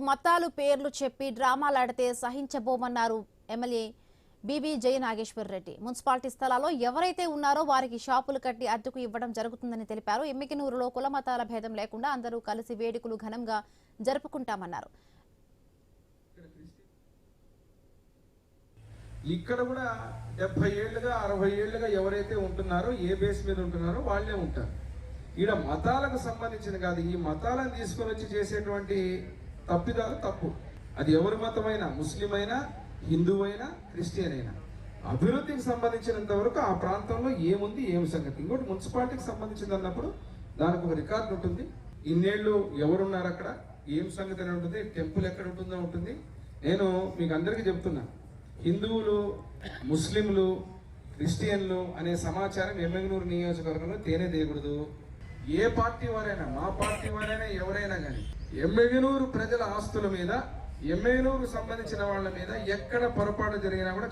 మతాలు పేర్లు చెప్పి డ్రామాలాడితే సహించబోమన్నారు ఎమ్మెల్యే బీబీ జయ నాగేశ్వర్ రెడ్డి. మున్సిపాలిటీ స్థలాల్లో ఎవరైతే ఉన్నారో వారికి షాపులు కట్టి అద్దెకు ఇవ్వడం జరుగుతుందని తెలిపారు. ఎమ్మికనూరులో కుల మతాల భేదం లేకుండా అందరూ కలిసి వేడుకలు ఘనంగా జరుపుకుంటామన్నారు. ఇక్కడ కూడా 70 ఏళ్లుగా 60 ఏళ్లుగా ఎవరైతే ఉంటున్నారో ఏ బేస్ మీద ఉంటున్నారో వాళ్ళే ఉంటారు. ఈడ మతాలకు సంబంధించిన కాదు, ఈ మతాలను తీసుకొని వచ్చి చేసేటువంటి తప్పిదాలు తప్పు. అది ఎవరి మతమైనా, ముస్లిం అయినా, హిందువు అయినా, క్రిస్టియన్ అయినా, అభివృద్ధికి సంబంధించినంత వరకు ఆ ప్రాంతంలో ఏముంది, ఏమి సంగతి. ఇంకోటి మున్సిపాలిటీకి సంబంధించింది అన్నప్పుడు దానికి ఒక రికార్డు ఉంటుంది. ఇన్నేళ్ళు ఎవరున్నారు అక్కడ, ఏం సంగతి అని ఉంటుంది, టెంపుల్ ఎక్కడ ఉంటుందో ఉంటుంది. నేను మీకు అందరికీ చెప్తున్నా, హిందువులు, ముస్లింలు, క్రిస్టియన్లు అనే సమాచారం ఎమ్మిగనూరు నియోజకవర్గంలో తేనే తీయకూడదు. ఏ పార్టీ వారైనా, మా పార్టీ వారైనా, ఎవరైనా కానీ ఎమ్మిగనూరు ప్రజల ఆస్తుల మీద, ఎమ్మిగనూరుకు సంబంధించిన వాళ్ళ మీద ఎక్కడ పొరపాటు జరిగినా కూడా